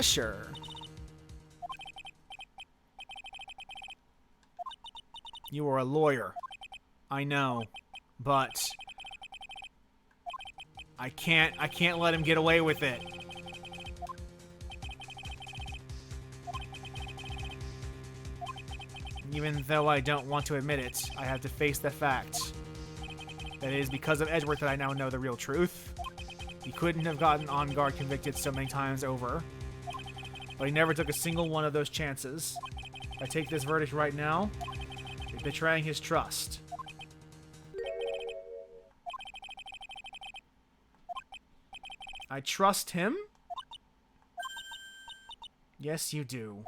Sure. You are a lawyer. I know. But I can't let him get away with it. Even though I don't want to admit it, I have to face the fact that it is because of Edgeworth that I now know the real truth. He couldn't have gotten on guard convicted so many times over. But he never took a single one of those chances. If I take this verdict right now, it's betraying his trust. I trust him? Yes, you do.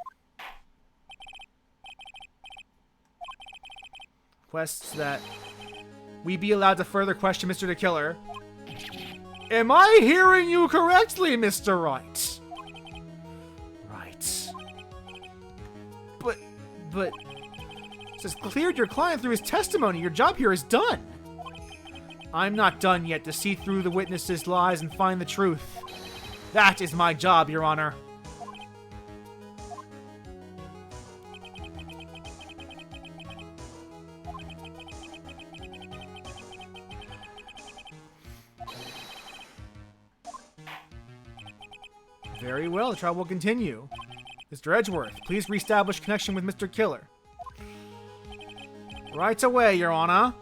Requests that we be allowed to further question Mr. the Killer. Am I hearing you correctly, Mr. Wright? Right. But... Says cleared your client through his testimony. Your job here is done. I'm not done yet to see through the witnesses' lies and find the truth. That is my job, Your Honor. Very well, the trial will continue. Mr. Edgeworth, please reestablish connection with Mr. Killer. Right away, Your Honor.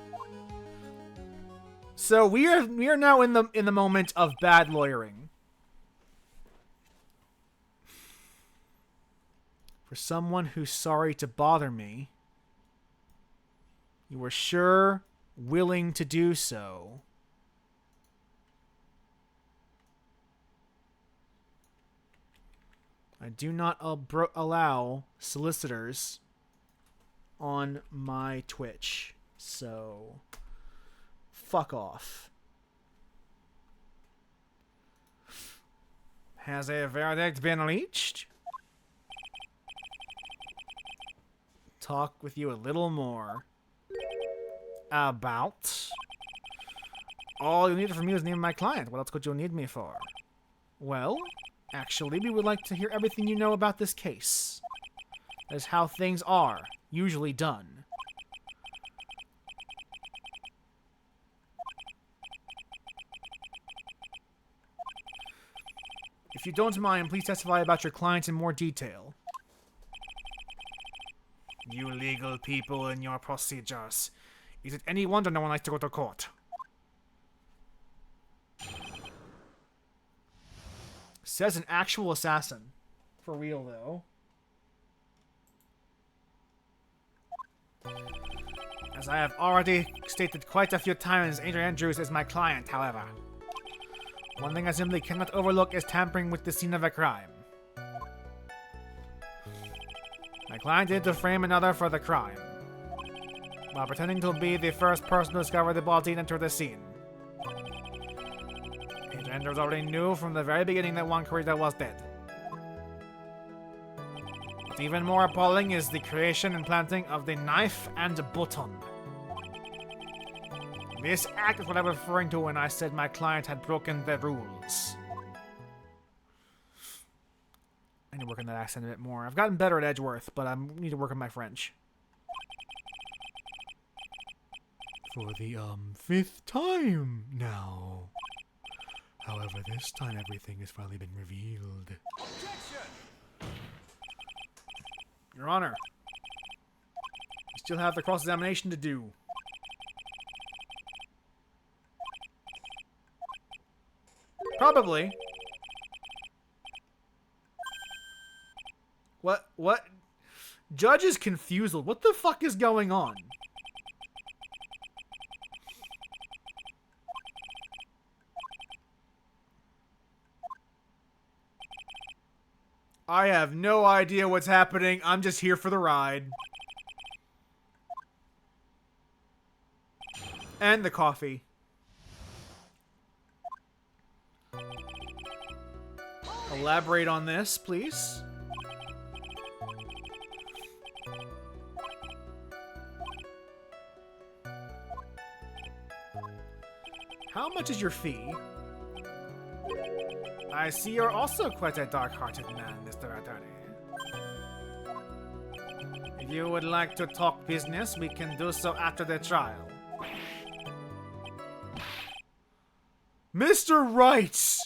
So we are now in the moment of bad lawyering. For someone who's sorry to bother me, you were sure willing to do so. I do not allow solicitors on my Twitch, so fuck off. Has a verdict been reached? Talk with you a little more. About? All you need from me is the name of my client. What else could you need me for? Well, actually, we would like to hear everything you know about this case. That is how things are usually done. If you don't mind, please testify about your client in more detail. You legal people and your procedures. Is it any wonder no one likes to go to court? Says an actual assassin. For real, though. As I have already stated quite a few times, Adrian Andrews is my client, however. One thing I simply cannot overlook is tampering with the scene of a crime. My client did to frame another for the crime, while pretending to be the first person to discover the body and enter the scene. Adrian Andrews already knew from the very beginning that Juan Carita was dead. But even more appalling is the creation and planting of the knife and button. This act is what I was referring to when I said my client had broken the rules. I need to work on that accent a bit more. I've gotten better at Edgeworth, but I need to work on my French. For the, 5th time now. However, this time everything has finally been revealed. Objection! Your Honor, you still have the cross-examination to do. Probably. What? Judge is confused. What the fuck is going on? I have no idea what's happening. I'm just here for the ride. And the coffee. Elaborate on this, please. How much is your fee? I see you're also quite a dark-hearted man, Mr. Attorney. If you would like to talk business, we can do so after the trial. Mr. Wright!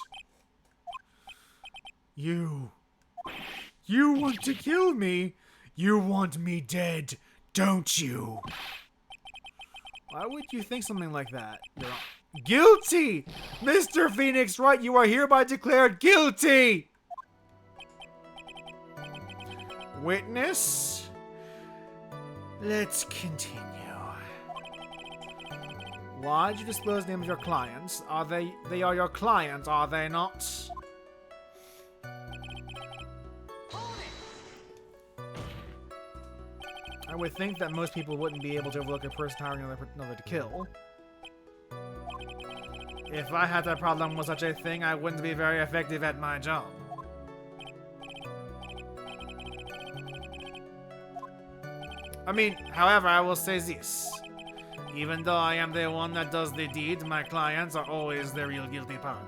You want to kill me? You want me dead, don't you? Why would you think something like that? You're guilty! Mr. Phoenix Wright, you are hereby declared guilty! Witness? Let's continue. Why did you disclose the names of your clients? They are your clients, are they not? I would think that most people wouldn't be able to overlook a person hiring another to kill. If I had a problem with such a thing, I wouldn't be very effective at my job. However, I will say this. Even though I am the one that does the deed, my clients are always the real guilty party.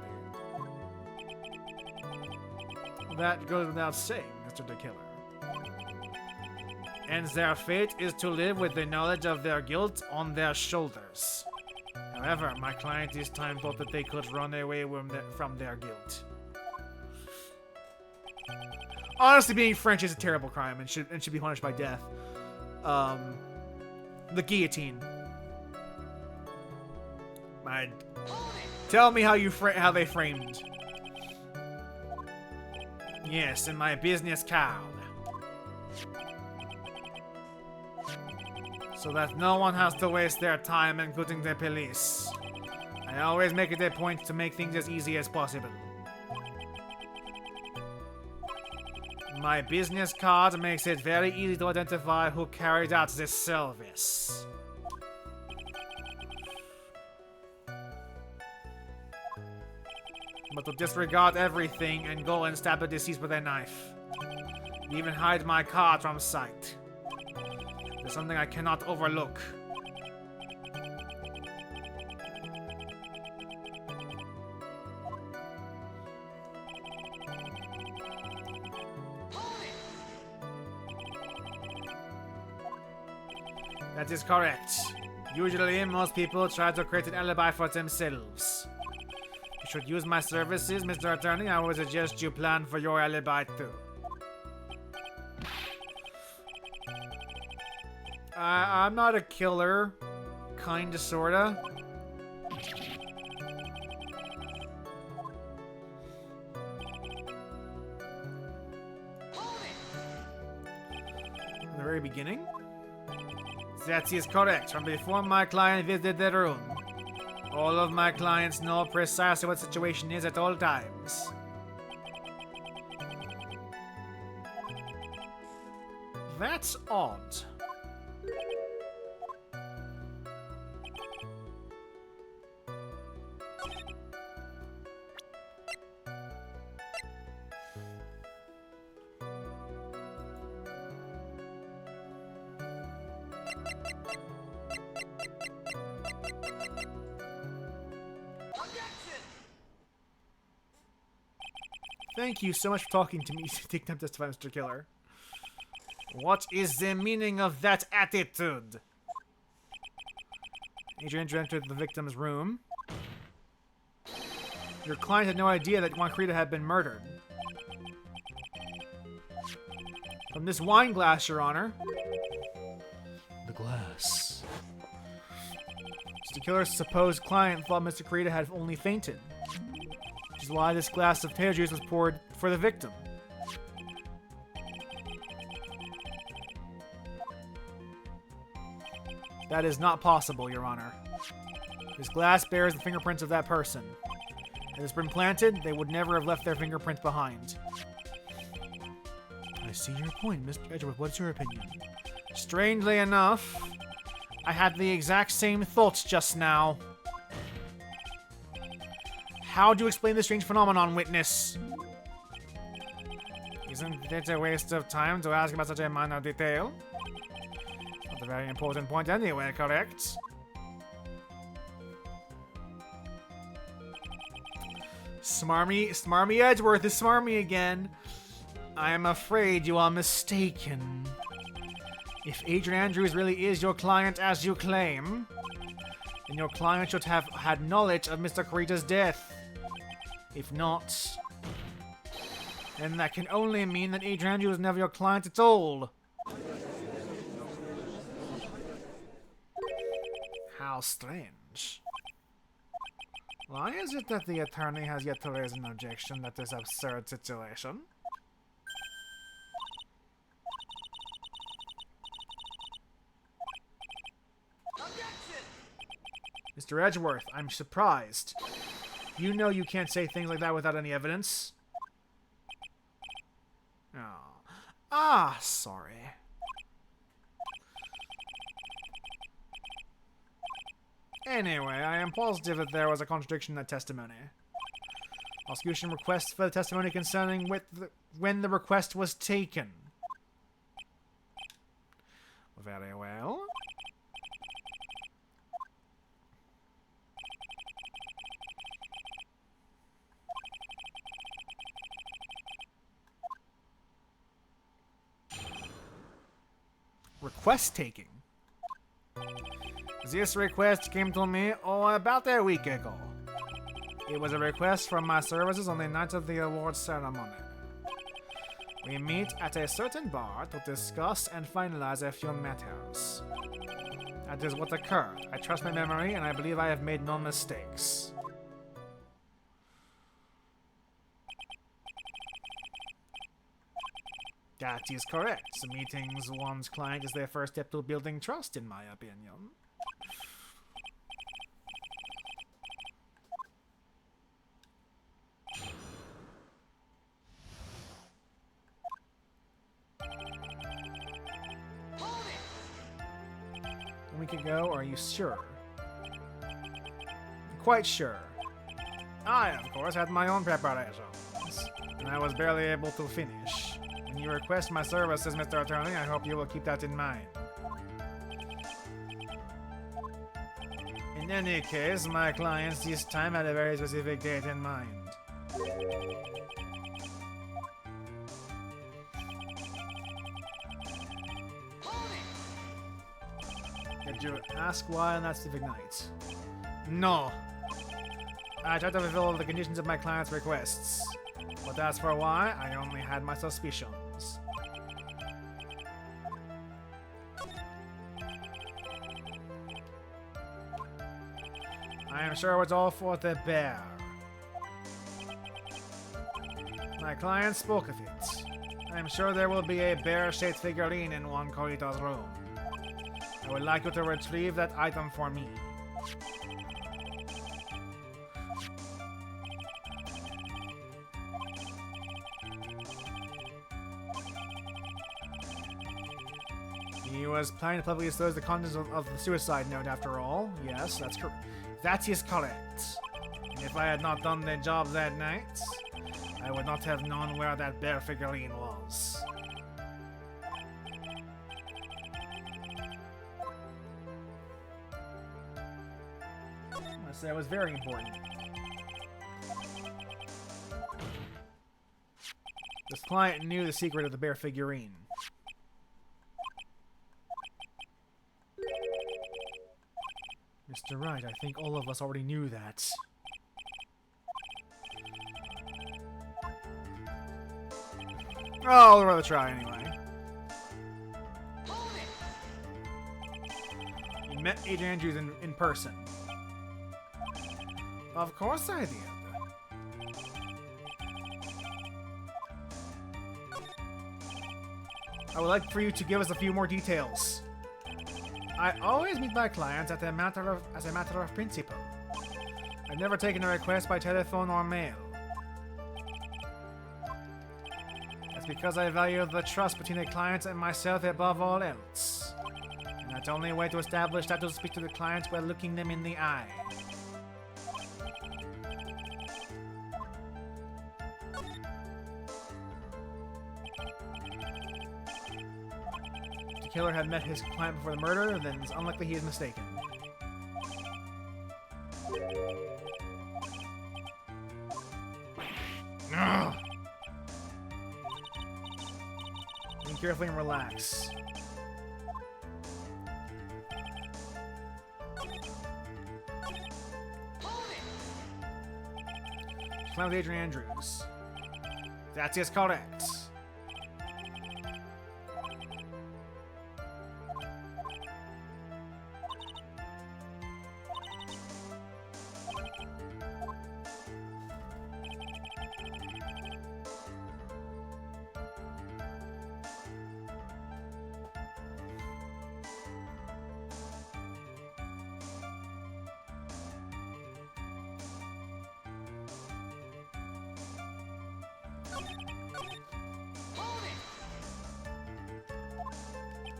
That goes without saying, Mr. the Killer. And their fate is to live with the knowledge of their guilt on their shoulders. However, my client this time thought that they could run away from their guilt. Honestly, being French is a terrible crime and should be punished by death. The guillotine. Tell me how they framed. Yes, in my business card. So that no one has to waste their time including the police. I always make it a point to make things as easy as possible. My business card makes it very easy to identify who carried out this service. But to disregard everything and go and stab the deceased with a knife. Even hide my card from sight. There's something I cannot overlook. That is correct. Usually, most people try to create an alibi for themselves. You should use my services, Mr. Attorney. I would suggest you plan for your alibi too. I'm not a killer. Kinda, sorta. In the very beginning? That is correct. From before my client visited the room. All of my clients know precisely what the situation is at all times. That's odd. Thank you so much for talking to me. Take time to testify, Mr. Killer. What is the meaning of that attitude? Agent entered the victim's room. Your client had no idea that Juanquita had been murdered. From this wine glass, Your Honor. The glass. Mr. Killer's supposed client thought Mr. Corita had only fainted. Which is why this glass of potato juice was poured for the victim. That is not possible, Your Honor. This glass bears the fingerprints of that person. If it's been planted, they would never have left their fingerprints behind. I see your point, Mr. Edgeworth. What's your opinion? Strangely enough, I had the exact same thoughts just now. How do you explain this strange phenomenon, witness? Isn't it a waste of time to ask about such a minor detail? Not a very important point anyway, correct? Smarmy Edgeworth is smarmy again. I am afraid you are mistaken. If Adrian Andrews really is your client as you claim, then your client should have had knowledge of Mr. Kurita's death. If not, then that can only mean that Adrian Andrews was never your client at all. How strange. Why is it that the attorney has yet to raise an objection at this absurd situation? Mr. Edgeworth, I'm surprised. You know you can't say things like that without any evidence. Oh. Ah, sorry. Anyway, I am positive that there was a contradiction in that testimony. Prosecution requests for the testimony concerning when the request was taken. Very well. Request taking. This request came to me about a week ago. It was a request from my services on the night of the awards ceremony. We meet at a certain bar to discuss and finalize a few matters. That is what occurred. I trust my memory and I believe I have made no mistakes. That is correct. Meeting one's client is the first step to building trust, in my opinion. A week ago, are you sure? Quite sure. I, of course, had my own preparations, and I was barely able to finish. When you request my services, Mr. Attorney, I hope you will keep that in mind. In any case, my clients this time had a very specific date in mind. Did you ask why on that specific night? No. I tried to fulfill the conditions of my client's requests. But as for why, I only had my suspicions. I am sure it's all for the bear. My client spoke of it. I am sure there will be a bear-shaped figurine in one Kurita's room. I would like you to retrieve that item for me. He was planning to publicly disclose the contents of the suicide note after all. Yes, that's correct. That is correct. And if I had not done the job that night, I would not have known where that bear figurine was. I say it was very important. This client knew the secret of the bear figurine. Mr. Wright, I think all of us already knew that. Oh, we'll rather try anyway. You met Adrian Andrews in person. Of course I did. I would like for you to give us a few more details. I always meet my clients as a matter of principle. I've never taken a request by telephone or mail. That's because I value the trust between the clients and myself above all else. And that's the only way to establish that to speak to the clients while looking them in the eye. The killer had met his client before the murder, then it's unlikely he is mistaken. carefully and relax. Plan with Adrian Andrews. That is correct.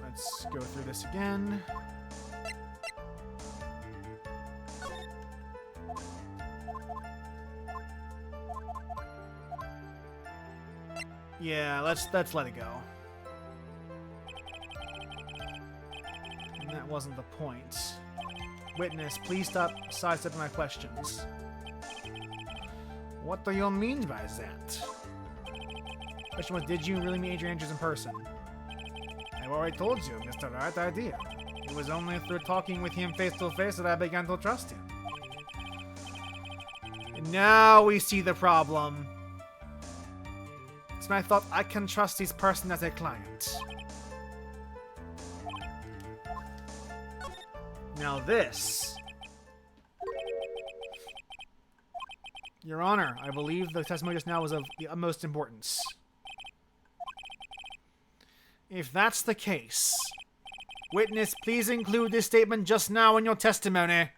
Let's go through this again. Yeah, let's let it go. And that wasn't the point. Witness, please stop sidestepping my questions. What do you mean by that? Question was, did you really meet Adrian Andrews in person? I've already told you, Mr. Wright, I did. It was only through talking with him face to face that I began to trust him. And now we see the problem. It's when I thought I can trust this person as a client. Now this. Your Honor, I believe the testimony just now was of the utmost importance. If that's the case, witness, please include this statement just now in your testimony.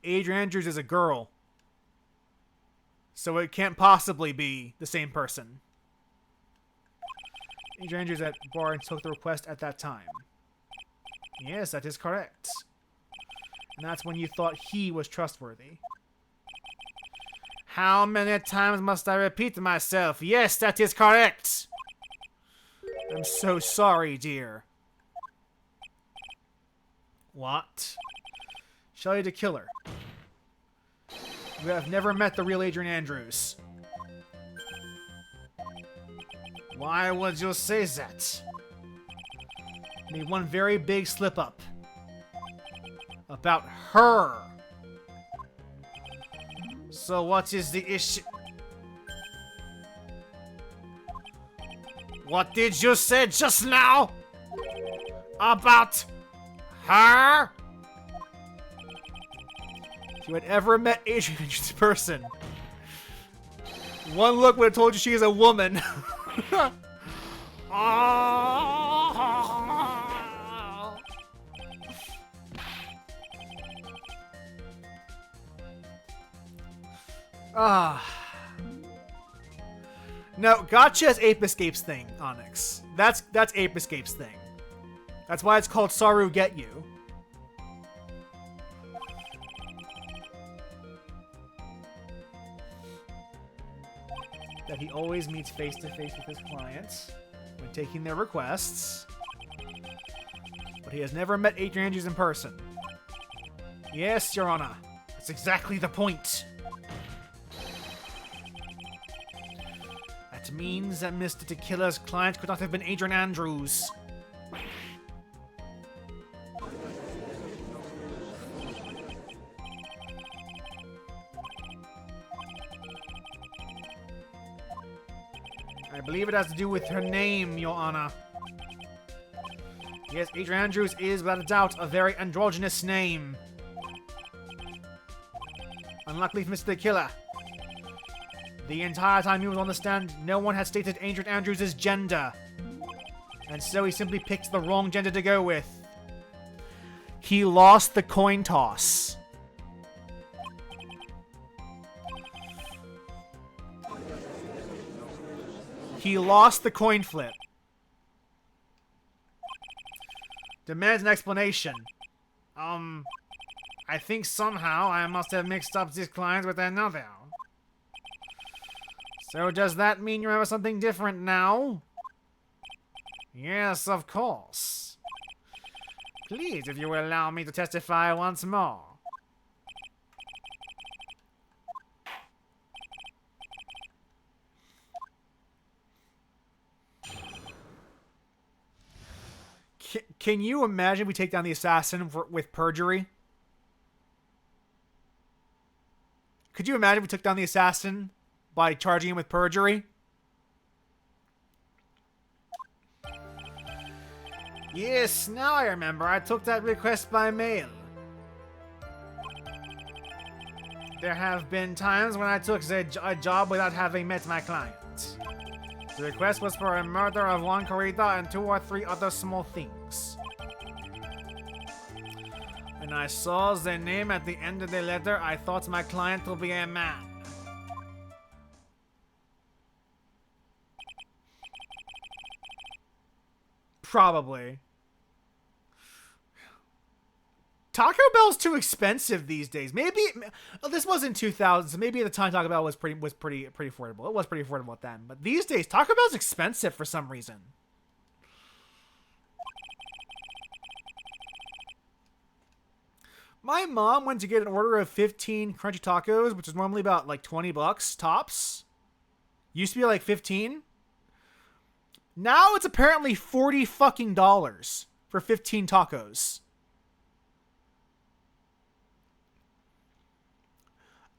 Adrian Andrews is a girl, so it can't possibly be the same person. Adrian Andrews at bar and took the request at that time. Yes, that is correct. And that's when you thought he was trustworthy. How many times must I repeat to myself? Yes, that is correct. I'm so sorry, dear. What? Shelley the killer. You have never met the real Adrian Andrews. Why would you say that? Made one very big slip up. About her. So what is the issue? What did you say just now? About her? If you had ever met Adrian Andrews in person, one look would have told you she is a woman. No, Gotcha has Ape Escape's thing, Onyx. That's Ape Escape's thing. That's why it's called Saru Get You. That he always meets face to face with his clients when taking their requests. But he has never met Adrian Andrews in person. Yes, Your Honor. That's exactly the point. That means that Mr. Tequila's client could not have been Adrian Andrews. I believe it has to do with her name, Your Honor. Yes, Adrian Andrews is, without a doubt, a very androgynous name. Unluckily for Mr. Tequila, the entire time he was on the stand, no one had stated Adrian Andrews' gender. And so he simply picked the wrong gender to go with. He lost the coin toss. He lost the coin flip. Demands an explanation. I think somehow I must have mixed up this client with another. So does that mean you remember something different now? Yes, of course. Please, if you will allow me to testify once more. Can you imagine we take down the assassin with perjury? Could you imagine we took down the assassin by charging him with perjury? Yes, now I remember. I took that request by mail. There have been times when I took a job without having met my client. The request was for a murder of one corrida and 2 or 3 other small things. When I saw the name at the end of the letter, I thought my client would be a man. Probably. Taco Bell's too expensive these days. Maybe this was in 2000, so maybe at the time Taco Bell was pretty affordable. It was pretty affordable then, but these days Taco Bell's expensive for some reason. My mom went to get an order of 15 crunchy tacos, which is normally about like $20 tops. Used to be like 15. Now it's apparently $40 fucking for 15 tacos.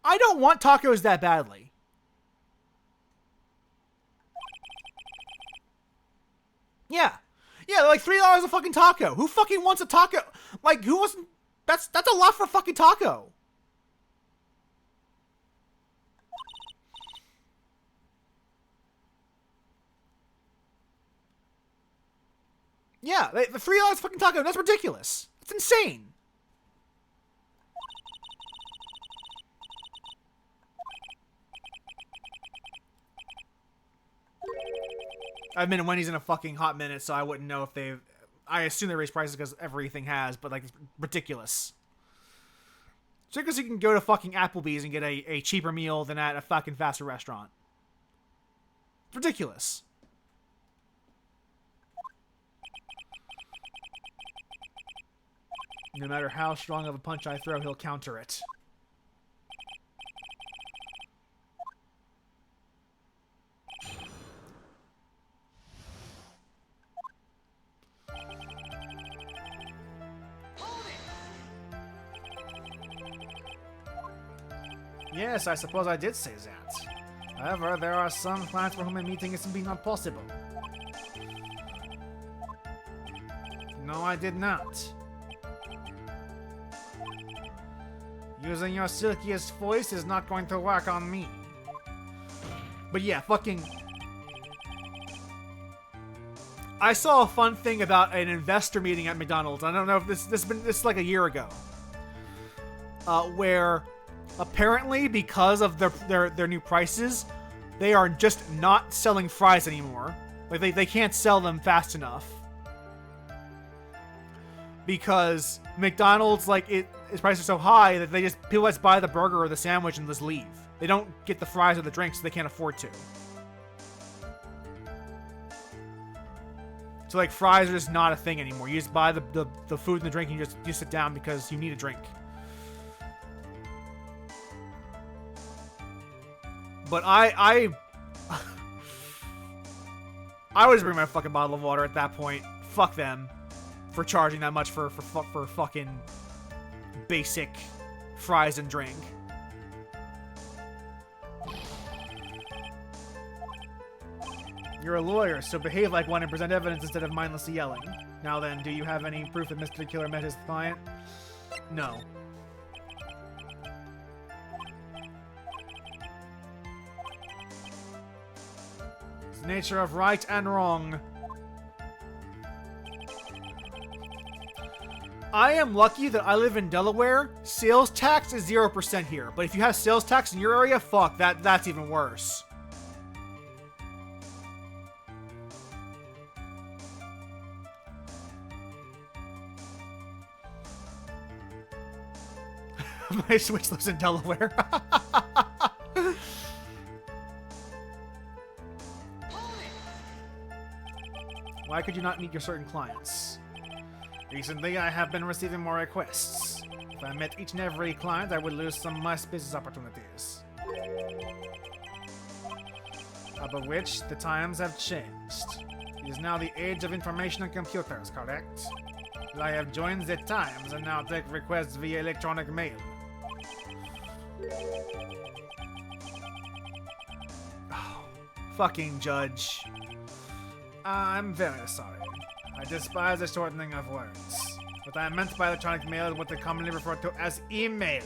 I don't want tacos that badly. Yeah. Yeah, like $3 a fucking taco. Who fucking wants a taco? Like, who wasn't... That's a lot for a fucking taco. Yeah, the $3 fucking taco, that's ridiculous. That's insane. I've been at Wendy's in a fucking hot minute, so I wouldn't know if they've... I assume they raise prices because everything has, but like, it's ridiculous. Just because you can go to fucking Applebee's and get a cheaper meal than at a fucking fast food restaurant. It's ridiculous. No matter how strong of a punch I throw, he'll counter it. Yes, I suppose I did say that. However, there are some clients for whom a meeting is simply not possible. No, I did not. Using your silkiest voice is not going to work on me. But yeah, fucking... I saw a fun thing about an investor meeting at McDonald's. I don't know if this is like a year ago. Where... apparently, because of their new prices, they are just not selling fries anymore. Like, they can't sell them fast enough. Because McDonald's, like, its prices are so high that people just buy the burger or the sandwich and just leave. They don't get the fries or the drinks, so they can't afford to. So, like, fries are just not a thing anymore. You just buy the food and the drink and you just sit down because you need a drink. But I would just bring my fucking bottle of water at that point. Fuck them for charging that much for fucking basic fries and drink. You're a lawyer, so behave like one and present evidence instead of mindlessly yelling. Now then, do you have any proof that Mr. Killer met his client? No. The nature of right and wrong. I am lucky that I live in Delaware. Sales tax is 0% here, but if you have sales tax in your area, fuck, that's even worse. My Switch lives in Delaware. Why could you not meet your certain clients? Recently, I have been receiving more requests. If I met each and every client, I would lose some of my business opportunities. Above which, the times have changed. It is now the age of information and computers, correct? I have joined the times and now take requests via electronic mail. Oh, fucking judge. I'm very sorry. I despise the shortening of words. What I meant by electronic mail is what they commonly refer to as email.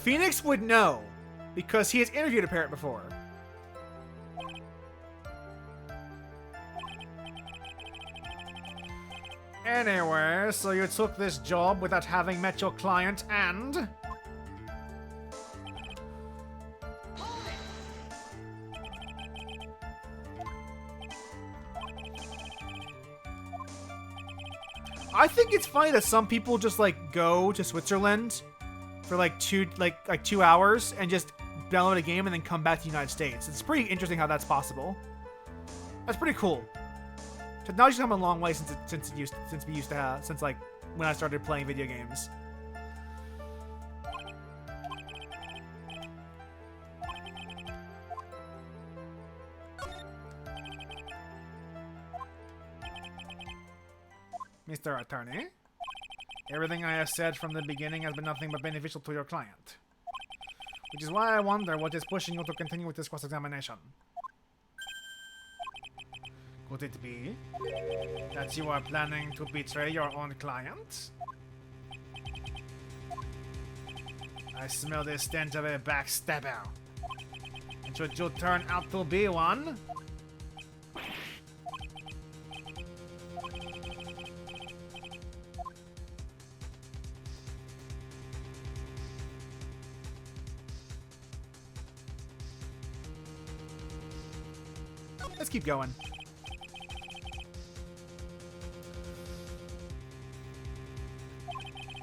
Phoenix would know, because he has interviewed a parrot before. Anyway, so you took this job without having met your client and... I think it's funny that some people just like go to Switzerland for like 2 hours and just download a game and then come back to the United States. It's pretty interesting how that's possible. That's pretty cool. Technology's come a long way since like when I started playing video games. Mr. Attorney, everything I have said from the beginning has been nothing but beneficial to your client. Which is why I wonder what is pushing you to continue with this cross-examination. Could it be that you are planning to betray your own client? I smell the stench of a backstabber. And should you turn out to be one, let's keep going.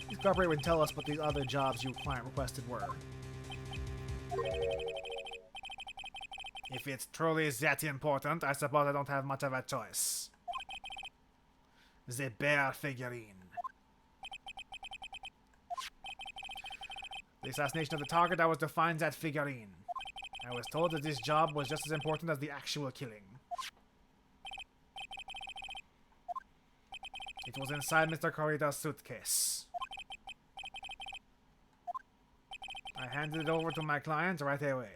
This corporate would tell us what these other jobs your client requested were. If it's truly that important, I suppose I don't have much of a choice. The bear figurine. The assassination of the target, I was to find that figurine. I was told that this job was just as important as the actual killing. It was inside Mr. Corrida's suitcase. I handed it over to my client right away.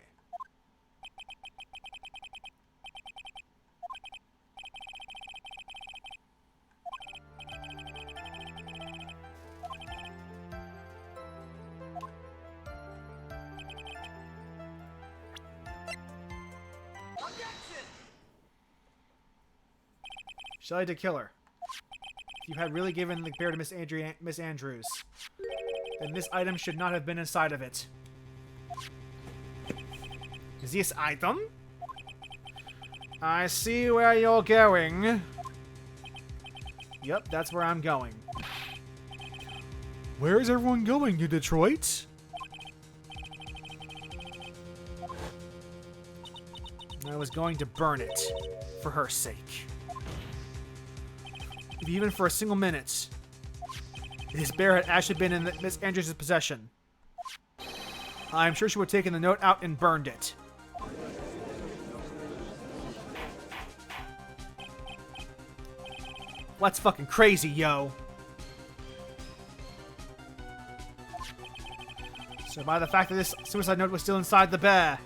Shelley to kill her. If you had really given the bear to Miss Andrews, then this item should not have been inside of it. This item? I see where you're going. Yep, that's where I'm going. Where is everyone going, New Detroit? I was going to burn it, for her sake. If even for a single minute, this bear had actually been in Miss Andrews' possession, I'm sure she would have taken the note out and burned it. That's fucking crazy, yo. So by the fact that this suicide note was still inside the bear,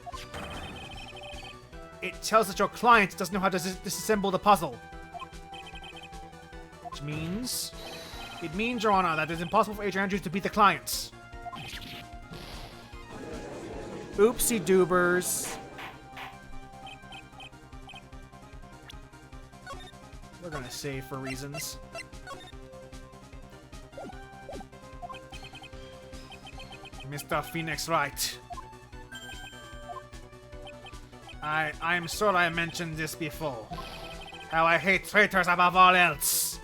it tells that your client doesn't know how to disassemble the puzzle. Which means... It means, Your Honor, that it's impossible for Agent Andrews to beat the clients. Oopsie doobers. We're gonna save for reasons. Mr. Phoenix Wright. I'm sure I mentioned this before. How I hate traitors above all else.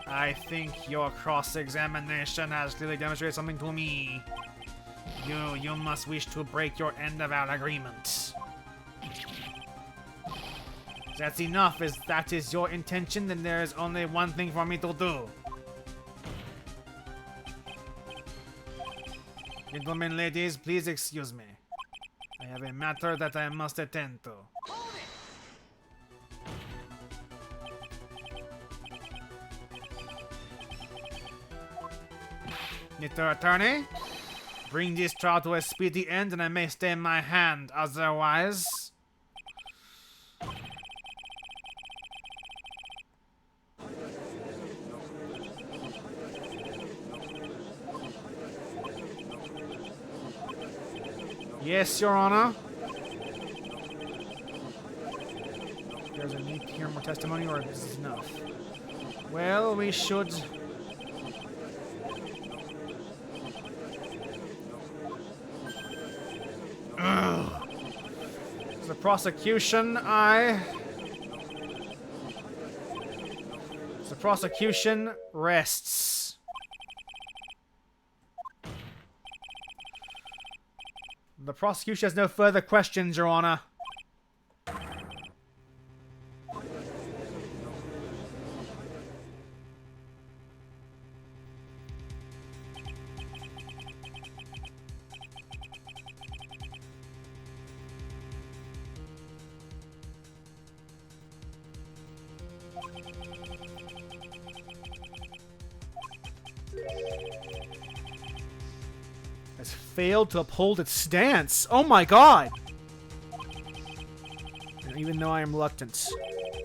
I think your cross-examination has clearly demonstrated something to me. You must wish to break your end of our agreement. That's enough. If that is your intention, then there is only one thing for me to do. Gentlemen, ladies, please excuse me. I have a matter that I must attend to. Mr. Attorney, bring this trial to a speedy end and I may stay my hand. Otherwise... Yes, Your Honor. There's a need to hear more testimony, or is this enough? Well, we should... Ugh. The prosecution, The prosecution rests. The prosecution has no further questions, Your Honor. Has failed to uphold its stance. Oh my god! And even though I am reluctant,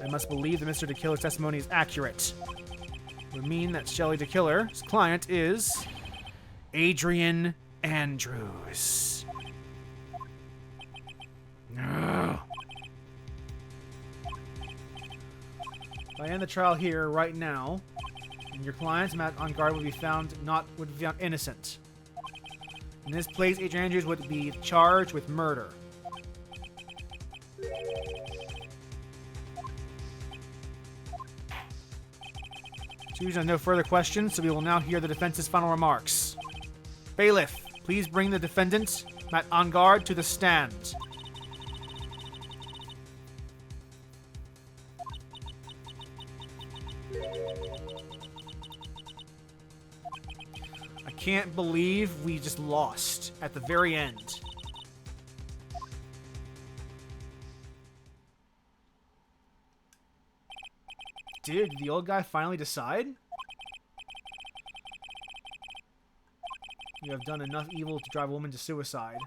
I must believe that Mr. DeKiller's testimony is accurate. It would mean that Shelley DeKiller's client is... Adrian Andrews. No. If I end the trial here, right now, and your client, Matt on guard, would be found innocent. In this place, Adrian Andrews would be charged with murder. Susan, no further questions, so we will now hear the defense's final remarks. Bailiff, please bring the defendant, Matt on guard, to the stand. I can't believe we just lost at the very end. Did the old guy finally decide? You have done enough evil to drive a woman to suicide.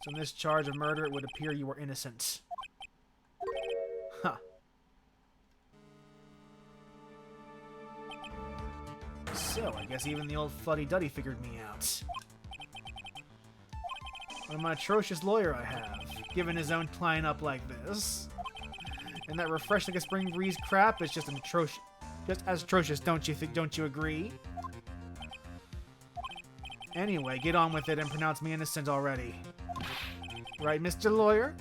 So in this charge of murder, it would appear you were innocent. Huh. So, I guess even the old fuddy-duddy figured me out. What an atrocious lawyer I have, giving his own client up like this. And that refreshing like a spring breeze crap is just as atrocious, don't you think? Don't you agree? Anyway, get on with it and pronounce me innocent already. Right, Mr. Lawyer?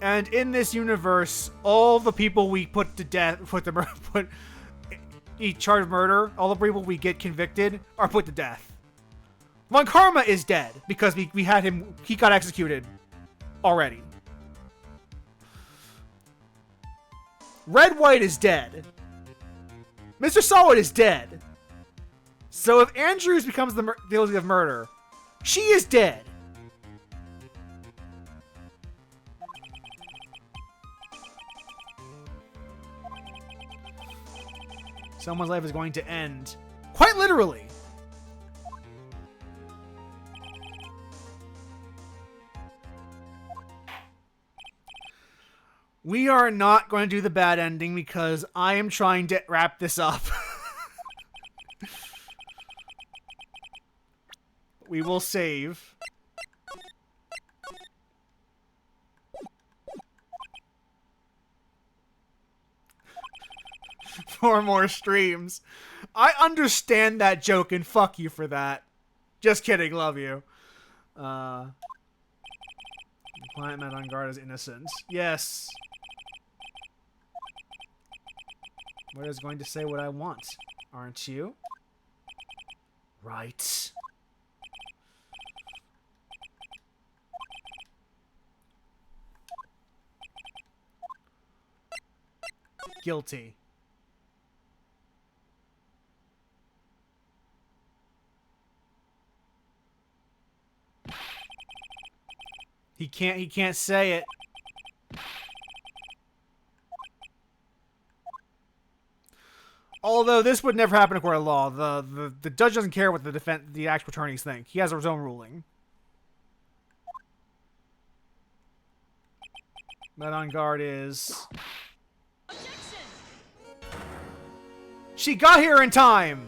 And in this universe, all the people we put to death, each charge of murder, all the people we get convicted are put to death. Von Karma is dead because we had him, he got executed already. Red White is dead. Mr. Solid is dead. So if Andrews becomes the guilty of murder, she is dead. Someone's life is going to end. Quite literally. We are not going to do the bad ending because I am trying to wrap this up. We will save. 4 more streams. I understand that joke and fuck you for that. Just kidding, love you. The client met on guard is innocent. Yes. Moira's going to say what I want, aren't you? Right. Guilty. He can't say it. Although this would never happen in a court of law. The judge doesn't care what the actual attorneys think. He has his own ruling. Met on guard is... Objection! She got here in time!